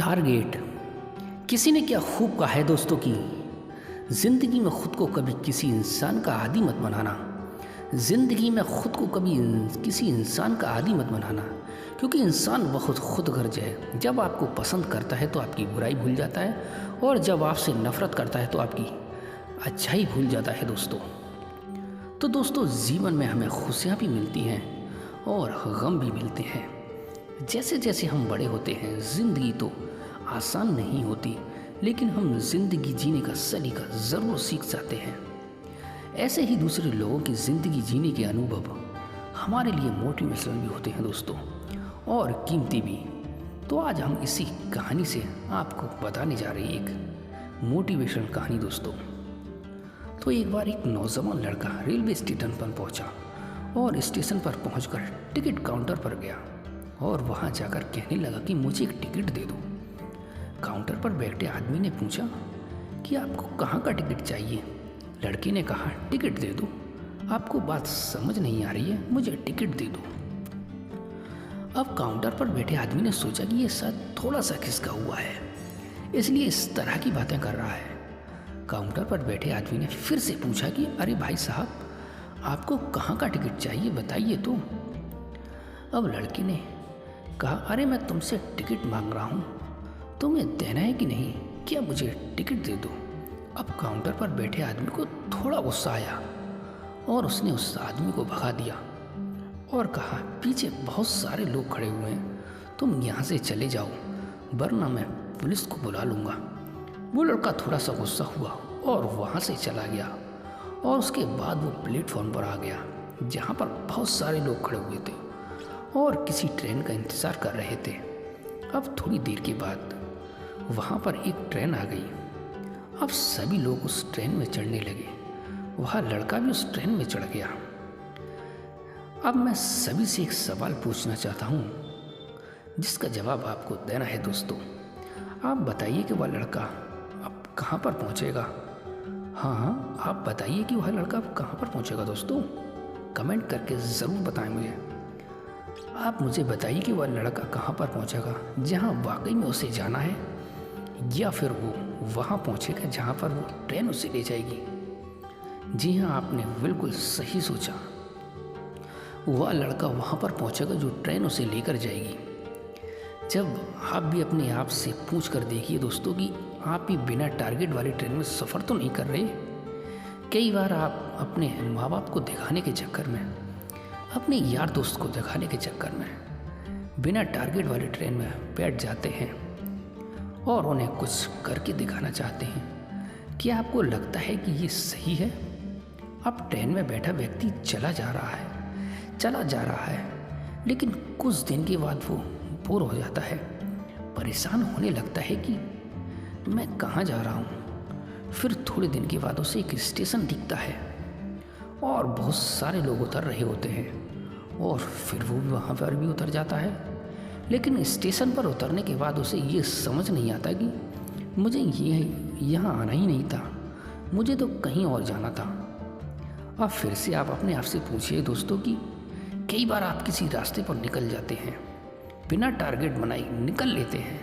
Target. किसी ने क्या खूब कहा है दोस्तों कि ज़िंदगी में ख़ुद को कभी किसी इंसान का आदी मत बनाना। ज़िंदगी में ख़ुद को कभी किसी इंसान का आदी मत बनाना, क्योंकि इंसान बहुत खुदगर्ज है। जब आपको पसंद करता है तो आपकी बुराई भूल जाता है, और जब आपसे नफ़रत करता है तो आपकी अच्छाई भूल जाता है दोस्तों। तो दोस्तों, जीवन में हमें खुशियाँ भी मिलती हैं और गम भी मिलते हैं। जैसे जैसे हम बड़े होते हैं, ज़िंदगी तो आसान नहीं होती, लेकिन हम ज़िंदगी जीने का सलीका ज़रूर सीख जाते हैं। ऐसे ही दूसरे लोगों की ज़िंदगी जीने के अनुभव हमारे लिए मोटिवेशनल भी होते हैं दोस्तों, और कीमती भी। तो आज हम इसी कहानी से आपको बताने जा रहे हैं एक मोटिवेशनल कहानी दोस्तों। तो एक बार एक नौजवान लड़का रेलवे स्टेशन पर पहुंचा और स्टेशन पर पहुंचकर टिकट काउंटर पर गया और वहां जाकर कहने लगा कि मुझे एक टिकट दे दो। काउंटर पर बैठे आदमी ने पूछा कि आपको कहाँ का टिकट चाहिए। लड़के ने कहा, टिकट दे दो। आपको बात समझ नहीं आ रही है, मुझे टिकट दे दो। अब काउंटर पर बैठे आदमी ने सोचा कि ये शायद थोड़ा सा खिसका हुआ है, इसलिए इस तरह की बातें कर रहा है। काउंटर पर बैठे आदमी ने फिर से पूछा कि अरे भाई साहब, आपको कहाँ का टिकट चाहिए, बताइए तो। अब लड़के ने कहा, अरे मैं तुमसे टिकट मांग रहा हूँ, तुम्हें देना है कि नहीं, क्या मुझे टिकट दे दो। अब काउंटर पर बैठे आदमी को थोड़ा गुस्सा आया और उसने उस आदमी को भगा दिया और कहा, पीछे बहुत सारे लोग खड़े हुए हैं, तुम यहाँ से चले जाओ, वरना मैं पुलिस को बुला लूँगा। वो लड़का थोड़ा सा गुस्सा हुआ और वहाँ से चला गया, और उसके बाद वो प्लेटफॉर्म पर आ गया जहाँ पर बहुत सारे लोग खड़े हुए थे और किसी ट्रेन का इंतज़ार कर रहे थे। अब थोड़ी देर के बाद वहाँ पर एक ट्रेन आ गई। अब सभी लोग उस ट्रेन में चढ़ने लगे, वह लड़का भी उस ट्रेन में चढ़ गया। अब मैं सभी से एक सवाल पूछना चाहता हूँ, जिसका जवाब आपको देना है दोस्तों। आप बताइए कि वह लड़का अब कहाँ पर पहुँचेगा। हाँ, आप बताइए कि वह लड़का अब कहाँ पर पहुँचेगा दोस्तों। कमेंट करके ज़रूर बताएं मुझे। आप मुझे बताइए कि वह लड़का कहाँ पर पहुँचेगा, जहाँ वाकई में उसे जाना है, या फिर वो वहाँ पहुँचेगा जहाँ पर वो ट्रेन उसे ले जाएगी। जी हाँ, आपने बिल्कुल सही सोचा। वह लड़का वहाँ पर पहुँचेगा जो ट्रेन उसे लेकर जाएगी। जब आप भी अपने आप से पूछ कर देखिए दोस्तों कि आप भी बिना टारगेट वाली ट्रेन में सफ़र तो नहीं कर रहे। कई बार आप अपने माँ बाप को दिखाने के चक्कर में, अपने यार दोस्त को दिखाने के चक्कर में बिना टारगेट वाली ट्रेन में बैठ जाते हैं और उन्हें कुछ करके दिखाना चाहते हैं। क्या आपको लगता है कि ये सही है? अब ट्रेन में बैठा व्यक्ति चला जा रहा है, लेकिन कुछ दिन के बाद वो बोर हो जाता है, परेशान होने लगता है कि मैं कहाँ जा रहा हूँ। फिर थोड़े दिन के बाद उसे एक स्टेशन दिखता है और बहुत सारे लोग उतर रहे होते हैं, और फिर वो भी वहाँ पर भी उतर जाता है। लेकिन स्टेशन पर उतरने के बाद उसे ये समझ नहीं आता कि मुझे यहाँ आना ही नहीं था, मुझे तो कहीं और जाना था। अब फिर से आप अपने आप से पूछिए दोस्तों कि कई बार आप किसी रास्ते पर निकल जाते हैं, बिना टारगेट बनाए निकल लेते हैं,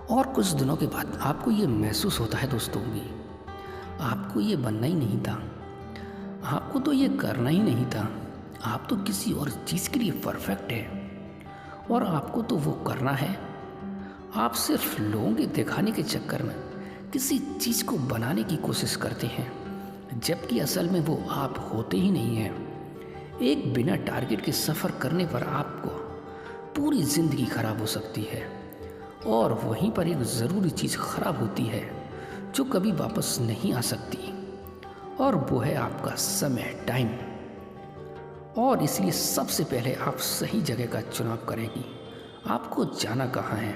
और कुछ दिनों के बाद आपको ये महसूस होता है दोस्तों कि आपको ये बनना ही नहीं था, आपको तो ये करना ही नहीं था, आप तो किसी और चीज़ के लिए परफेक्ट है और आपको तो वो करना है। आप सिर्फ लोगों के दिखाने के चक्कर में किसी चीज़ को बनाने की कोशिश करते हैं, जबकि असल में वो आप होते ही नहीं हैं। एक बिना टारगेट के सफ़र करने पर आपको पूरी ज़िंदगी खराब हो सकती है, और वहीं पर एक ज़रूरी चीज़ खराब होती है जो कभी वापस नहीं आ सकती, और वो है आपका समय, टाइम। और इसलिए सबसे पहले आप सही जगह का चुनाव करें कि आपको जाना कहाँ है।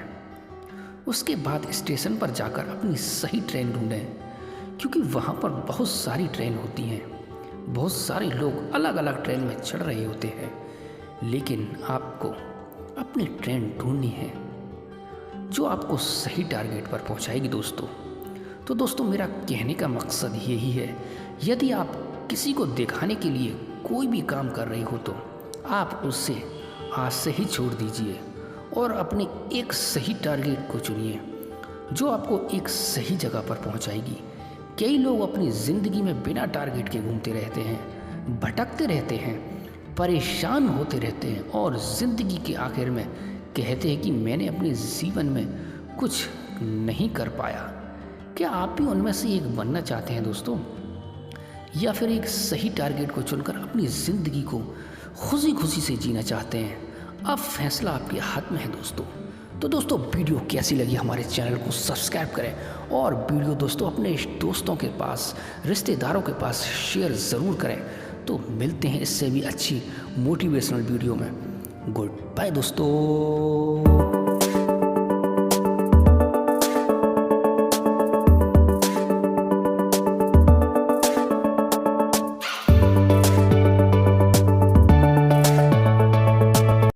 उसके बाद स्टेशन पर जाकर अपनी सही ट्रेन ढूंढें, क्योंकि वहाँ पर बहुत सारी ट्रेन होती हैं, बहुत सारे लोग अलग अलग ट्रेन में चढ़ रहे होते हैं, लेकिन आपको अपनी ट्रेन ढूंढनी है जो आपको सही टारगेट पर पहुँचाएगी दोस्तों। तो दोस्तों, मेरा कहने का मकसद यही है, यदि आप किसी को दिखाने के लिए कोई भी काम कर रहे हो तो आप उससे आज से ही छोड़ दीजिए और अपने एक सही टारगेट को चुनिए जो आपको एक सही जगह पर पहुंचाएगी। कई लोग अपनी ज़िंदगी में बिना टारगेट के घूमते रहते हैं, भटकते रहते हैं, परेशान होते रहते हैं और ज़िंदगी के आखिर में कहते हैं कि मैंने अपने जीवन में कुछ नहीं कर पाया। क्या आप भी उनमें से एक बनना चाहते हैं दोस्तों, या फिर एक सही टारगेट को चुनकर अपनी ज़िंदगी को खुशी खुशी से जीना चाहते हैं? अब फैसला आपके हाथ में है दोस्तों। तो दोस्तों वीडियो कैसी लगी, हमारे चैनल को सब्सक्राइब करें और वीडियो दोस्तों अपने दोस्तों के पास, रिश्तेदारों के पास शेयर ज़रूर करें। तो मिलते हैं इससे भी अच्छी मोटिवेशनल वीडियो में। गुड बाय दोस्तों।